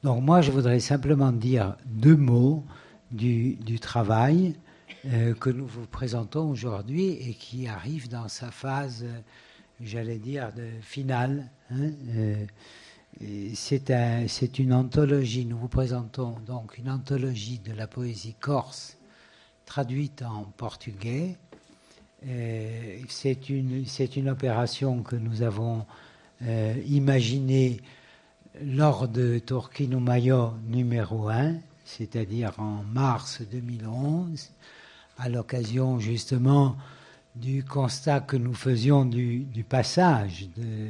Donc moi, je voudrais simplement dire deux mots du travail que nous vous présentons aujourd'hui et qui arrive dans sa phase, j'allais dire, finale. C'est une anthologie. Nous vous présentons donc une anthologie de la poésie corse traduite en portugais. C'est une opération que nous avons imaginée lors de Torquino Mayo numéro 1, c'est-à-dire en mars 2011, à l'occasion justement du constat que nous faisions du passage de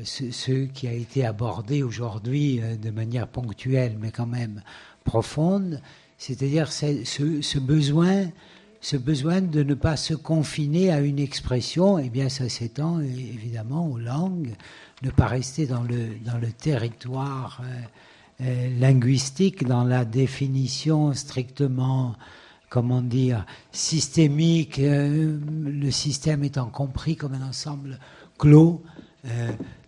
ce qui a été abordé aujourd'hui de manière ponctuelle mais quand même profonde, c'est-à-dire ce besoin de ne pas se confiner à une expression. Eh bien ça s'étend évidemment aux langues, ne pas rester dans le territoire linguistique, dans la définition strictement, comment dire, systémique, le système étant compris comme un ensemble clos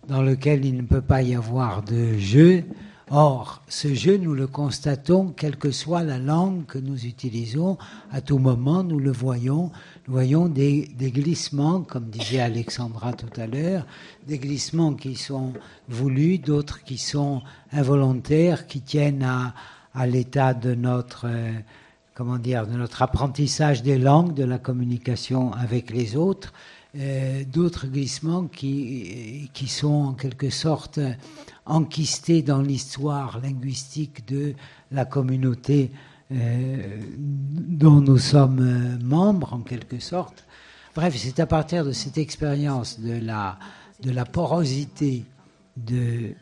dans lequel il ne peut pas y avoir de jeu. Or, ce jeu, nous le constatons, quelle que soit la langue que nous utilisons, à tout moment, nous le voyons. Nous voyons des glissements, comme disait Alexandra tout à l'heure, des glissements qui sont voulus, d'autres qui sont involontaires, qui tiennent à l'état de notre, de notre apprentissage des langues, de la communication avec les autres. D'autres glissements qui sont en quelque sorte enquistés dans l'histoire linguistique de la communauté dont nous sommes membres en quelque sorte. Bref, c'est à partir de cette expérience de la porosité de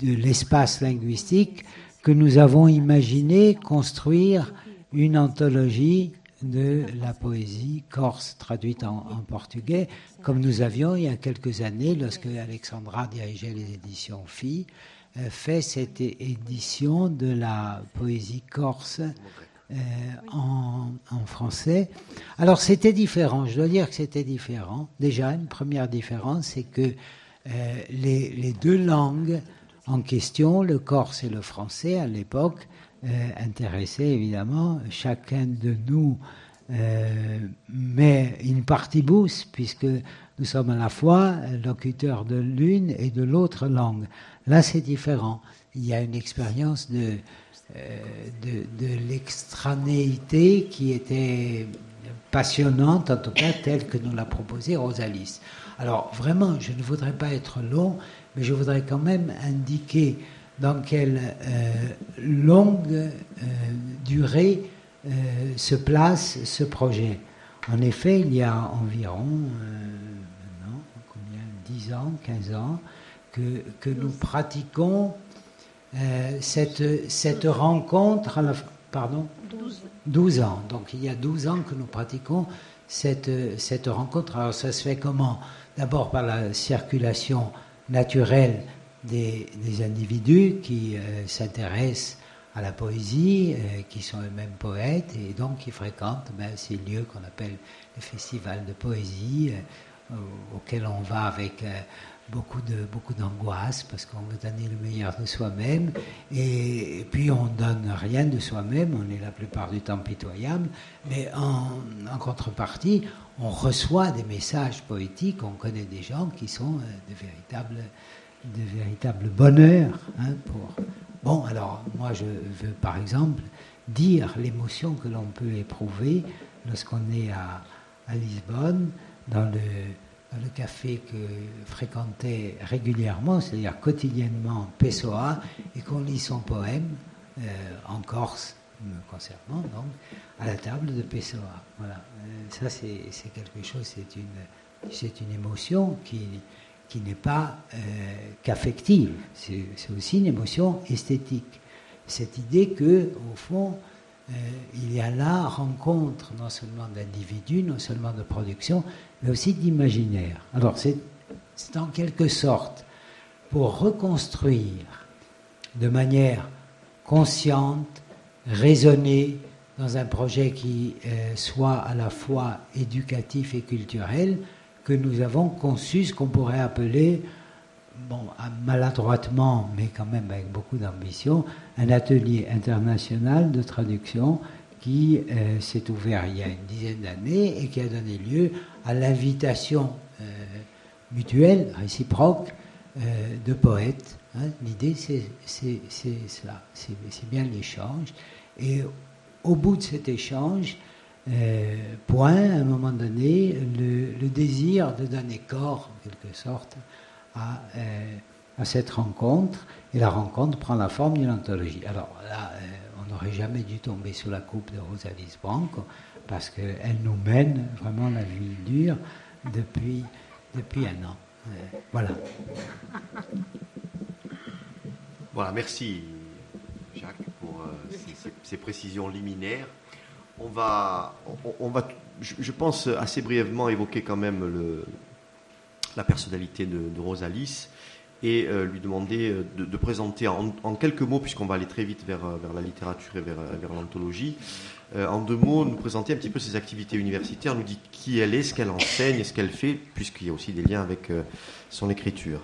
l'espace linguistique que nous avons imaginé construire une anthologie de la poésie corse traduite en portugais, comme nous avions il y a quelques années, lorsque Alexandra dirigeait les éditions Phi, fait cette édition de la poésie corse en français. Alors c'était différent, je dois dire que c'était différent. Déjà, une première différence, c'est que les deux langues en question, le corse et le français à l'époque, intéressait évidemment chacun de nous, mais in partibus, puisque nous sommes à la fois locuteurs de l'une et de l'autre langue. Là, c'est différent. Il y a une expérience de l'extranéité qui était passionnante, en tout cas telle que nous l'a proposée Rosalis. Alors vraiment, je ne voudrais pas être long, mais je voudrais quand même indiquer dans quelle longue durée se place ce projet. En effet, il y a environ 10 ans, 15 ans, que nous pratiquons cette rencontre. Pardon ? 12 ans. Donc il y a 12 ans que nous pratiquons cette rencontre. Alors ça se fait comment ? D'abord par la circulation naturelle des individus qui s'intéressent à la poésie, qui sont eux-mêmes poètes et donc qui fréquentent ces lieux qu'on appelle les festivals de poésie, auxquels on va avec beaucoup d'angoisse parce qu'on veut donner le meilleur de soi-même et puis on ne donne rien de soi-même, on est la plupart du temps pitoyable, mais en contrepartie on reçoit des messages poétiques, on connaît des gens qui sont de véritables bonheurs pour... Bon, alors, moi, je veux, par exemple, dire l'émotion que l'on peut éprouver lorsqu'on est à Lisbonne, dans le café que fréquentait régulièrement, c'est-à-dire quotidiennement Pessoa, et qu'on lit son poème, en Corse, me concernant, donc, à la table de Pessoa. Voilà. Ça, c'est quelque chose, c'est une émotion qui n'est pas qu'affective, c'est aussi une émotion esthétique. Cette idée que, au fond, il y a là rencontre non seulement d'individus, non seulement de production, mais aussi d'imaginaire. Alors c'est en quelque sorte pour reconstruire de manière consciente, raisonnée, dans un projet qui soit à la fois éducatif et culturel, que nous avons conçu ce qu'on pourrait appeler maladroitement, mais quand même avec beaucoup d'ambition, un atelier international de traduction qui s'est ouvert il y a une dizaine d'années et qui a donné lieu à l'invitation mutuelle, réciproque, de poètes. Hein. L'idée, c'est cela, c'est bien l'échange. Et au bout de cet échange, point, à un moment donné, le désir de donner corps, en quelque sorte, à cette rencontre, et la rencontre prend la forme d'une anthologie. Alors là, on n'aurait jamais dû tomber sous la coupe de Rosalis Branco, parce qu'elle nous mène vraiment la vie dure depuis un an. Voilà. Voilà, merci Jacques pour ces précisions liminaires. On va, je pense, assez brièvement évoquer quand même la personnalité de Rosalis et lui demander de présenter en quelques mots, puisqu'on va aller très vite vers la littérature et vers l'anthologie, en 2 mots, nous présenter un petit peu ses activités universitaires, nous dire qui elle est, ce qu'elle enseigne et ce qu'elle fait, puisqu'il y a aussi des liens avec son écriture.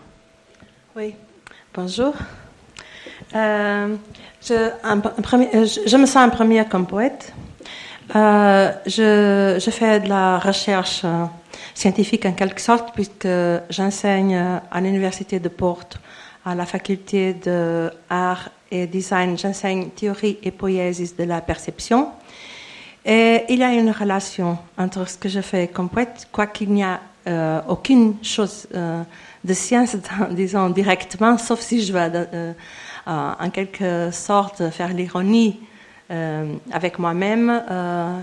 Oui, bonjour. Je me sens en première comme poète. Je fais de la recherche scientifique en quelque sorte, puisque j'enseigne à l'université de Porto, à la faculté d'art et design. J'enseigne théorie et poésie de la perception. Et il y a une relation entre ce que je fais comme poète, quoiqu'il n'y a aucune chose de science, disons, directement, sauf si je veux en quelque sorte faire l'ironie avec moi-même.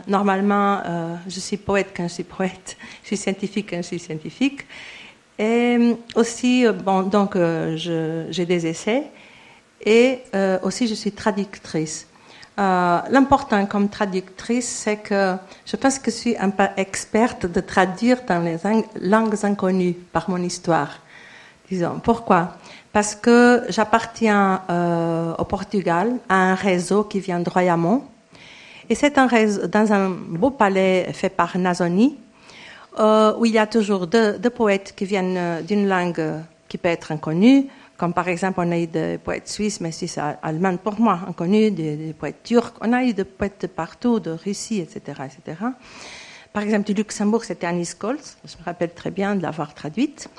Normalement, je suis poète quand je suis poète, je suis scientifique quand je suis scientifique. Et aussi, donc, j'ai des essais et aussi je suis traductrice. L'important comme traductrice, c'est que je pense que je suis un peu experte de traduire dans les langues inconnues par mon histoire. Disons. Pourquoi ? Parce que j'appartiens au Portugal à un réseau qui vient de Royaumont. Et c'est un réseau dans un beau palais fait par Nasoni, où il y a toujours deux poètes qui viennent d'une langue qui peut être inconnue, comme par exemple on a eu des poètes suisses, mais si c'est allemand pour moi, inconnus, des poètes turcs. On a eu des poètes de partout, de Russie, etc., etc. Par exemple, du Luxembourg, c'était Annie Scholz, je me rappelle très bien de l'avoir traduite.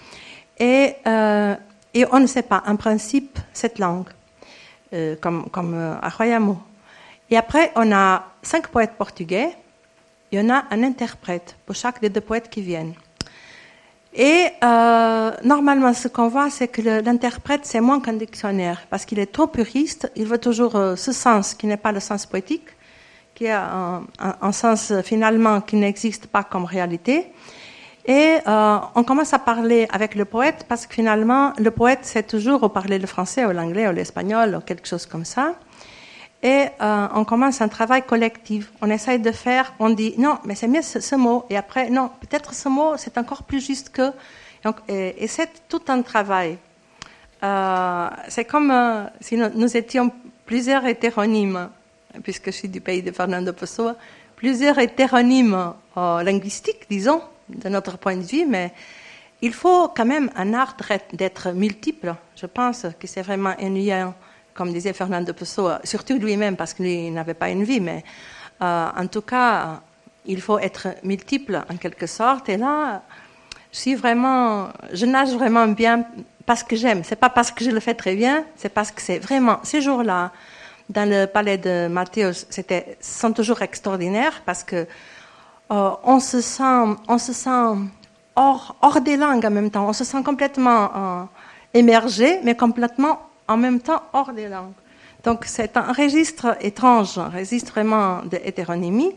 Et on ne sait pas, en principe, cette langue, comme à Royaumont. Et après, on a 5 poètes portugais, il y en a un interprète pour chaque des 2 poètes qui viennent. Et normalement, ce qu'on voit, c'est que l'interprète, c'est moins qu'un dictionnaire, parce qu'il est trop puriste, il veut toujours ce sens qui n'est pas le sens poétique, qui est un sens finalement qui n'existe pas comme réalité. Et on commence à parler avec le poète, parce que finalement, le poète, c'est toujours parler le français ou l'anglais ou l'espagnol ou quelque chose comme ça. Et on commence un travail collectif. On essaye de faire, on dit non, mais c'est mieux ce mot. Et après, non, peut-être ce mot, c'est encore plus juste que. Donc, et c'est tout un travail. C'est comme si nous étions plusieurs hétéronymes, puisque je suis du pays de Fernando Pessoa, plusieurs hétéronymes linguistiques, disons, de notre point de vue, mais il faut quand même un art d'être multiple. Je pense que c'est vraiment ennuyant, comme disait Fernando Pessoa, surtout lui-même, parce que lui n'avait pas une vie, mais en tout cas, il faut être multiple en quelque sorte. Et là, je nage vraiment bien parce que j'aime. C'est pas parce que je le fais très bien, c'est parce que c'est vraiment ces jours-là dans le palais de Matthäus, sont toujours extraordinaires parce que on se sent hors des langues en même temps. On se sent complètement émergé, mais complètement en même temps hors des langues. Donc c'est un registre étrange, un registre vraiment d'hétéronymie.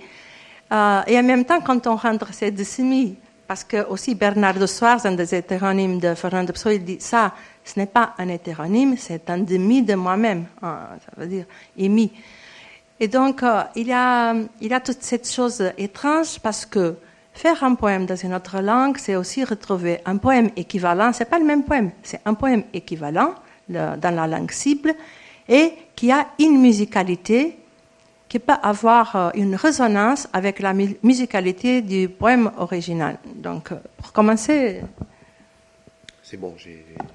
Et en même temps, quand on rentre ces décimies, parce que aussi Bernardo Soares, un des hétéronymes de Fernando Pessoa, il dit ça, ce n'est pas un hétéronyme, c'est un demi de moi-même. Ça veut dire émis. Et donc, il y a toute cette chose étrange parce que faire un poème dans une autre langue, c'est aussi retrouver un poème équivalent. C'est pas le même poème, c'est un poème équivalent dans la langue cible et qui a une musicalité qui peut avoir une résonance avec la musicalité du poème original. Donc, pour commencer... c'est bon.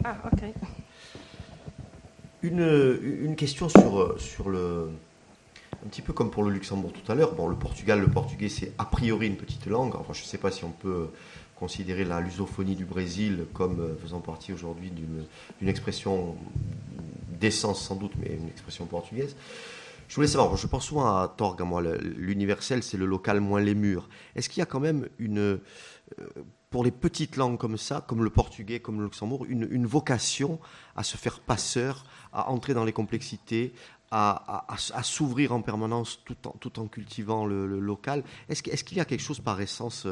Ah, ok. Une question sur le... Un petit peu comme pour le Luxembourg tout à l'heure. Bon, le portugais, c'est a priori une petite langue. Enfin, je ne sais pas si on peut considérer la lusophonie du Brésil comme faisant partie aujourd'hui d'une expression d'essence sans doute, mais une expression portugaise. Je voulais savoir, je pense souvent à Torg, moi, l'universel, c'est le local moins les murs. Est-ce qu'il y a quand même pour les petites langues comme ça, comme le portugais, comme le Luxembourg, une vocation à se faire passeur, à entrer dans les complexités, à s'ouvrir en permanence tout en cultivant le local. Est-ce qu'il y a quelque chose par essence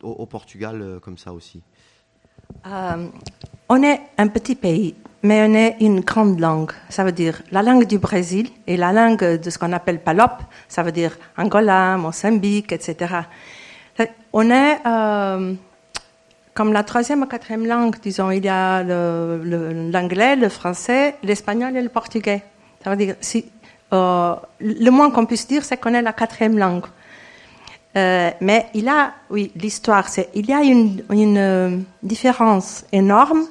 au Portugal comme ça aussi? On est un petit pays, mais on est une grande langue. Ça veut dire la langue du Brésil et la langue de ce qu'on appelle Palop, ça veut dire Angola, Mozambique, etc. On est comme la troisième ou quatrième langue, disons. Il y a l'anglais, le français, l'espagnol et le portugais. Ça veut dire, le moins qu'on puisse dire, c'est qu'on est la quatrième langue. Mais l'histoire, il y a une différence énorme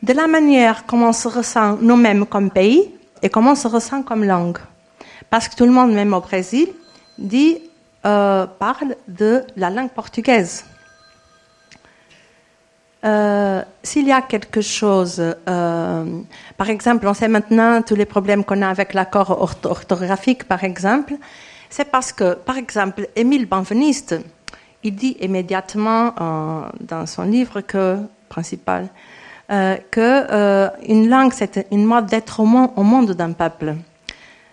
de la manière comment on se ressent nous-mêmes comme pays et comment on se ressent comme langue. Parce que tout le monde, même au Brésil, parle de la langue portugaise. S'il y a quelque chose, par exemple, on sait maintenant tous les problèmes qu'on a avec l'accord orthographique, par exemple, c'est parce que, par exemple, Émile Benveniste, il dit immédiatement dans son livre principal que une langue, c'est une mode d'être au monde d'un peuple.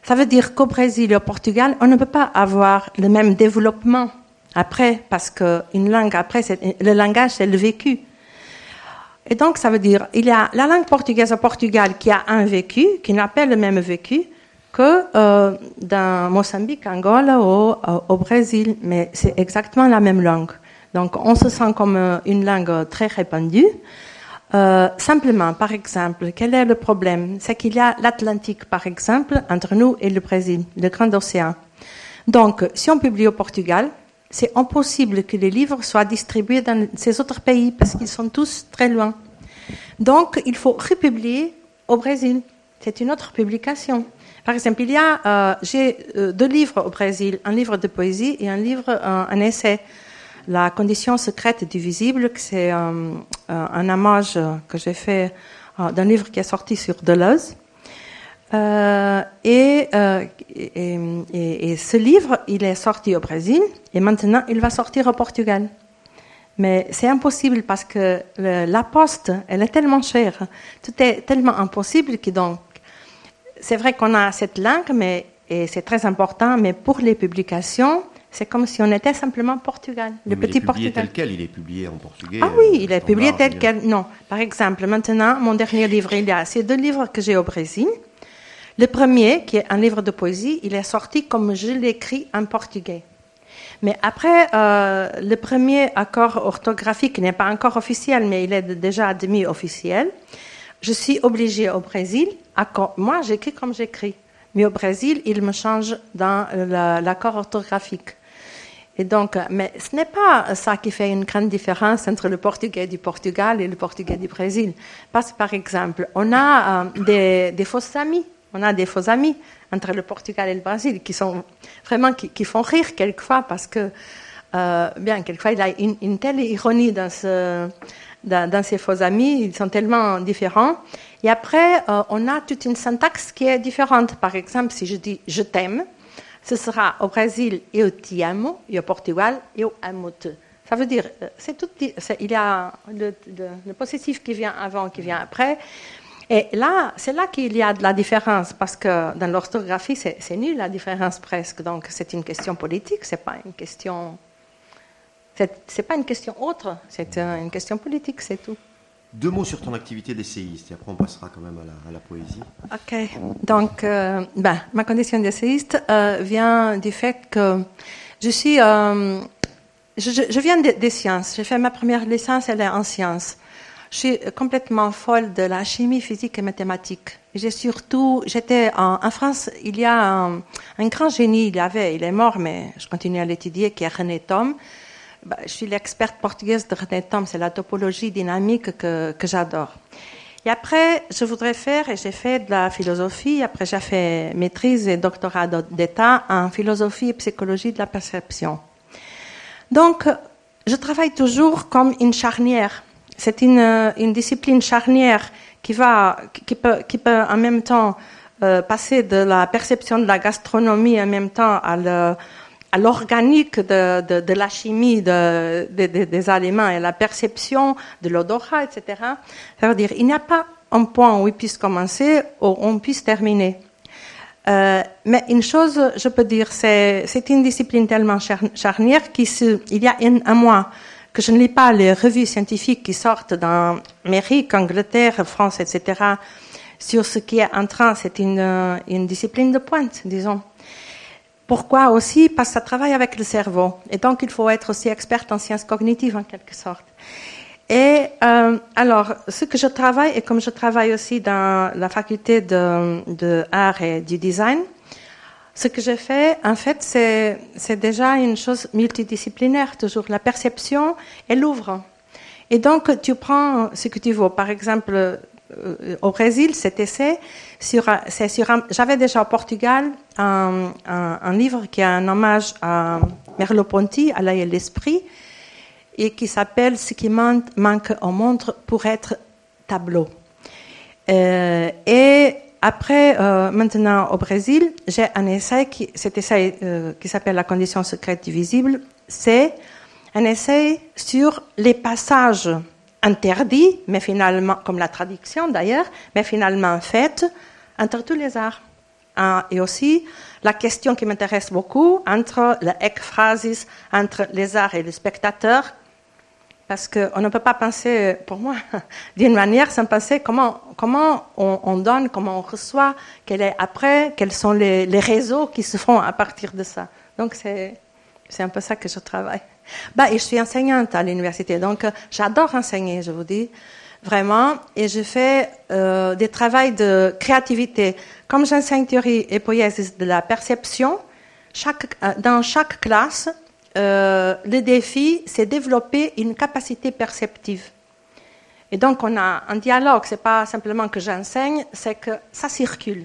Ça veut dire qu'au Brésil et au Portugal, on ne peut pas avoir le même développement après, parce qu'une langue, après, le langage, c'est le vécu. Et donc, ça veut dire, il y a la langue portugaise au Portugal qui a un vécu, qui n'a pas le même vécu que dans Mozambique, Angola ou au Brésil. Mais c'est exactement la même langue. Donc, on se sent comme une langue très répandue. Simplement, par exemple, quel est le problème? C'est qu'il y a l'Atlantique, par exemple, entre nous et le Brésil, le grand océan. Donc, si on publie au Portugal, c'est impossible que les livres soient distribués dans ces autres pays parce qu'ils sont tous très loin. Donc, il faut republier au Brésil. C'est une autre publication. Par exemple, j'ai 2 livres au Brésil, un livre de poésie et un essai. La condition secrète du visible, c'est un hommage que j'ai fait d'un livre qui est sorti sur Deleuze. Et ce livre, il est sorti au Brésil et maintenant il va sortir au Portugal. Mais c'est impossible parce que la poste, elle est tellement chère. Tout est tellement impossible que donc, c'est vrai qu'on a cette langue, et c'est très important, mais pour les publications, c'est comme si on était simplement Portugal, le petit Portugal. Il est publié tel quel, il est publié en portugais. Ah oui, il est publié tel quel. Non, par exemple, maintenant, mon dernier livre, il y a ces 2 livres que j'ai au Brésil. Le premier, qui est un livre de poésie, il est sorti comme je l'écris en portugais. Mais après, le premier accord orthographique n'est pas encore officiel, mais il est déjà demi-officiel. Je suis obligée au Brésil, moi j'écris comme j'écris, mais au Brésil, il me change dans l'accord orthographique. Et donc, mais ce n'est pas ça qui fait une grande différence entre le portugais du Portugal et le portugais du Brésil. Parce que, par exemple, on a des faux amis. On a des faux amis entre le Portugal et le Brésil qui sont vraiment qui font rire quelquefois parce que quelquefois il y a une telle ironie dans ces faux amis, ils sont tellement différents. Et après, on a toute une syntaxe qui est différente. Par exemple, si je dis je t'aime, ce sera au Brésil eu te amo et au Portugal eu amo-te. Ça veut dire, il y a le possessif qui vient avant, qui vient après. Et là, c'est là qu'il y a de la différence, parce que dans l'orthographie, c'est nul la différence presque. Donc, c'est une question politique, c'est pas une question autre, c'est une question politique, c'est tout. 2 mots sur ton activité d'essayiste, et après on passera quand même à la poésie. Ok, donc, ma condition d'essayiste vient du fait que je viens des sciences. J'ai fait ma première licence, elle est en sciences. Je suis complètement folle de la chimie, physique et mathématiques. J'étais en France, il y a un grand génie, il est mort, mais je continue à l'étudier, qui est René Thom. je suis l'experte portugaise de René Thom, c'est la topologie dynamique que j'adore. Et après, je voudrais faire, et j'ai fait de la philosophie, après j'ai fait maîtrise et doctorat d'État en philosophie et psychologie de la perception. Donc, je travaille toujours comme une charnière. C'est une discipline charnière qui peut en même temps passer de la perception de la gastronomie en même temps à l'organique de la chimie des aliments et la perception de l'odorat, etc. Ça veut dire il n'y a pas un point où il puisse commencer ou on puisse terminer. Mais une chose, je peux dire, c'est une discipline tellement charnière il y a un mois que je ne lis pas les revues scientifiques qui sortent d'Amérique, Angleterre, France, etc. sur ce qui est en train, c'est une discipline de pointe, disons. Pourquoi aussi? Parce que ça travaille avec le cerveau. Et donc, il faut être aussi experte en sciences cognitives, en quelque sorte. Et alors, ce que je travaille, et comme je travaille aussi dans la faculté de art et du design, ce que je fais, en fait, c'est déjà une chose multidisciplinaire, toujours la perception et l'ouvre. Et donc, tu prends ce que tu veux. Par exemple, au Brésil, cet essai, j'avais déjà au Portugal un livre qui est un hommage à Merleau-Ponty, à l'œil et l'esprit, et qui s'appelle « Ce qui manque au monde pour être tableau ». Et après, maintenant au Brésil, j'ai un essai, cet essai qui s'appelle « La condition secrète du visible », c'est un essai sur les passages interdits, mais finalement, comme la traduction d'ailleurs, mais finalement faite entre tous les arts. Et aussi, la question qui m'intéresse beaucoup, entre le ekphrasis, entre les arts et le spectateur, parce qu'on ne peut pas penser, pour moi, d'une manière sans penser comment on donne, comment on reçoit, quels sont les réseaux qui se font à partir de ça. Donc, c'est un peu ça que je travaille. Et je suis enseignante à l'université, donc j'adore enseigner, je vous dis, vraiment, et je fais des travaux de créativité. Comme j'enseigne théorie et poésie de la perception, dans chaque classe, le défi, c'est développer une capacité perceptive. Et donc, on a un dialogue, c'est pas simplement que j'enseigne, c'est que ça circule.